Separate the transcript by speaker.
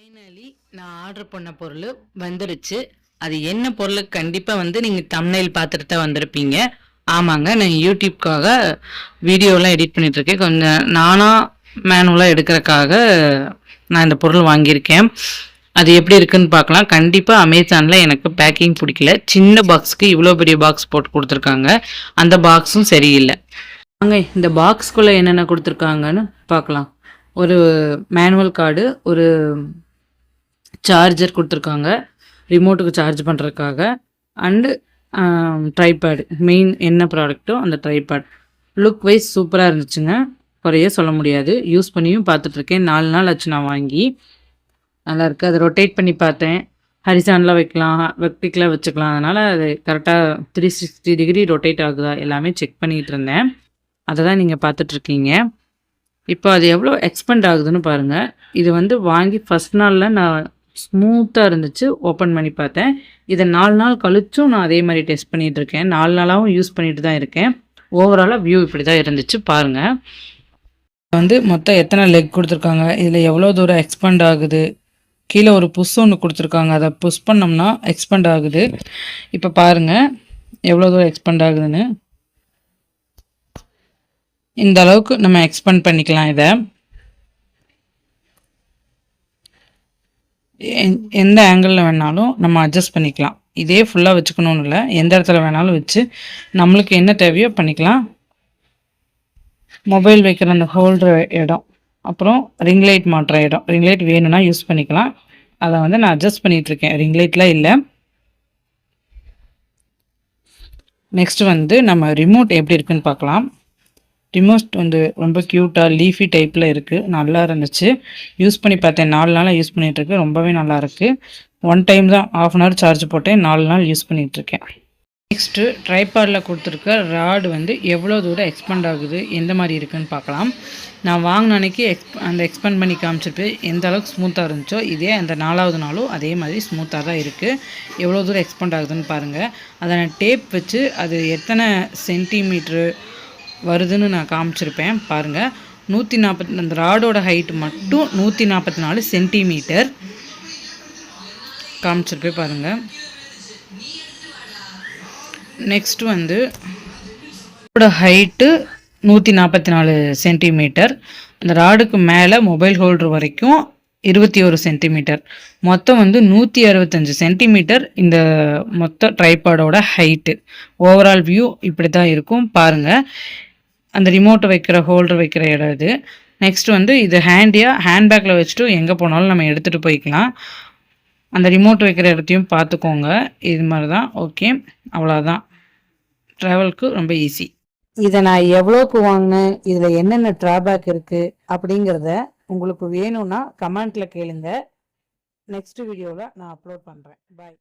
Speaker 1: Finally நான் order பண்ண பொருள் வந்துருச்சு. அது என்ன பொருள் கண்டிப்பாக நீங்கள் தம்ப்நெயில் பார்த்துட்டு தான் வந்திருப்பீங்க. ஆமாங்க, நான் யூடியூப்காக வீடியோலாம் எடிட் பண்ணிகிட்ருக்கேன். கொஞ்சம் நானாக மேனுவலாக எடுக்கிறக்காக நான் இந்த பொருள் வாங்கியிருக்கேன். அது எப்படி இருக்குன்னு பார்க்கலாம். கண்டிப்பாக அமேசானில் எனக்கு பேக்கிங் பிடிக்கல. சின்ன பாக்ஸுக்கு இவ்வளோ பெரிய பாக்ஸ் போட்டு கொடுத்துருக்காங்க. அந்த பாக்ஸும் சரியில்லை. வாங்க இந்த பாக்ஸ்குள்ளே என்னென்ன கொடுத்துருக்காங்கன்னு பார்க்கலாம். ஒரு மேனுவல் கார்டு, ஒரு சார்ஜர் கொடுத்துருக்காங்க ரிமோட்டுக்கு சார்ஜ் பண்ணுறதுக்காக, அண்டு ட்ரைபேடு. மெயின் என்ன ப்ராடக்ட்டோ அந்த ட்ரைபேட். லுக் வைஸ் சூப்பராக இருந்துச்சுங்க, குறைய சொல்ல முடியாது. யூஸ் பண்ணியும் பார்த்துட்ருக்கேன். 4 நாள் ஆச்சு நான் வாங்கி. நல்லாயிருக்கு. அதை ரொட்டேட் பண்ணி பார்த்தேன். ஹரிசான்லாம் வைக்கலாம், வெர்டிக்கலாக வச்சுக்கலாம். அதனால் அது கரெக்டாக 360 டிகிரி ரொட்டேட் ஆகுதா எல்லாமே செக் பண்ணிகிட்டு இருந்தேன். அதை தான் நீங்கள் பார்த்துட்ருக்கீங்க. இப்போ அது எவ்வளோ எக்ஸ்பெண்ட் ஆகுதுன்னு பாருங்கள். இது வாங்கி ஃபஸ்ட் நாளில் நான் ஸ்மூத்தாக இருந்துச்சு, ஓப்பன் பண்ணி பார்த்தேன். இதை 4 நாள் கழிச்சும் நான் அதே மாதிரி டெஸ்ட் பண்ணிகிட்ருக்கேன். 4 நாளாகவும் யூஸ் பண்ணிட்டு தான் இருக்கேன். ஓவராலாக வியூ இப்படி தான் இருந்துச்சு பாருங்கள். மொத்தம் எத்தனை லெக் கொடுத்துருக்காங்க, இதில் எவ்வளோ தூரம் எக்ஸ்பெண்ட் ஆகுது, கீழே ஒரு புஷ் ஒன்று கொடுத்துருக்காங்க. அதை புஷ் பண்ணோம்னா எக்ஸ்பெண்ட் ஆகுது. இப்போ பாருங்கள் எவ்வளோ தூரம் எக்ஸ்பெண்ட் ஆகுதுன்னு. இந்த அளவுக்கு நம்ம எக்ஸ்பெண்ட் பண்ணிக்கலாம். இதை எந்த ஆங்கிளில் வேணாலும் நம்ம அட்ஜஸ்ட் பண்ணிக்கலாம். இதே ஃபுல்லாக வச்சுக்கணும்னு இல்லை, எந்த இடத்துல வேணாலும் வச்சு நம்மளுக்கு என்ன தேவையோ பண்ணிக்கலாம். மொபைல் வைக்கிற அந்த ஹோல்டர் இடம், அப்புறம் ரிங் லைட் மாட்டுற இடம். ரிங் லைட் வேணும்னா யூஸ் பண்ணிக்கலாம். அதை நான் அட்ஜஸ்ட் பண்ணிகிட்ருக்கேன். ரிங் லைட்லாம் இல்லை. நெக்ஸ்ட்டு நம்ம ரிமோட் எப்படி இருக்குன்னு பார்க்கலாம். ரிமோட் ரொம்ப க்யூட்டாக லீஃபி டைப்பில் இருக்குது. நல்லா இருந்துச்சு. யூஸ் பண்ணி பார்த்தேன். 4 நாளாக யூஸ் பண்ணிகிட்ருக்கேன். ரொம்பவே நல்லாயிருக்கு. 1 டைம் தான் ½ சார்ஜ் போட்டேன். 4 நாள் யூஸ் பண்ணிகிட்ருக்கேன். நெக்ஸ்ட்டு ட்ரைபாடில் கொடுத்துருக்க ராடு எவ்வளோ தூரம் எக்ஸ்பெண்ட் ஆகுது, எந்த மாதிரி இருக்குதுன்னு பார்க்கலாம். நான் வாங்கின அன்றைக்கி அந்த எக்ஸ்பெண்ட் பண்ணி காமிச்சிருப்பேன். எந்த அளவுக்கு ஸ்மூத்தாக இருந்துச்சோ இதே அந்த 4வது நாளும் அதே மாதிரி ஸ்மூத்தாக தான் இருக்குது. எவ்வளோ தூரம் எக்ஸ்பெண்ட் ஆகுதுன்னு பாருங்கள். அதை நான் டேப் வச்சு அது எத்தனை சென்டிமீட்ரு வருதுன்னு நான் காமிச்சிருப்பேன் பாருங்கள். 140, அந்த ராடோட ஹைட்டு மட்டும் 144 சென்டிமீட்டர் காமிச்சிருப்பேன் பாருங்கள். நெக்ஸ்ட்டு ராடோட ஹைட்டு 144 சென்டிமீட்டர். அந்த ராடுக்கு மேலே மொபைல் ஹோல்டர் வரைக்கும் 21 சென்டிமீட்டர். மொத்தம் 165 சென்டிமீட்டர் இந்த மொத்த ட்ரைபாடோட ஹைட்டு. ஓவரால் வியூ இப்படி தான் இருக்கும் பாருங்கள். அந்த ரிமோட்டை வைக்கிற ஹோல்டர் வைக்கிற இடம் இது. நெக்ஸ்ட் இது ஹேண்ட்பேக்கில் வச்சுட்டு எங்கே போனாலும் நம்ம எடுத்துகிட்டு போய்க்கலாம். அந்த ரிமோட் வைக்கிற இடத்தையும் பார்த்துக்கோங்க. இது மாதிரி தான். ஓகே, அவ்வளோதான். ட்ராவலுக்கு ரொம்ப ஈஸி. இதை நான் எவ்வளோக்கு வாங்கினேன், இதில் என்னென்ன ட்ராபேக் இருக்குது அப்படிங்கிறத உங்களுக்கு வேணும்னா கமெண்ட்டில் கேளுங்க. நெக்ஸ்ட் வீடியோவில் நான் அப்லோட் பண்ணுறேன். பாய்.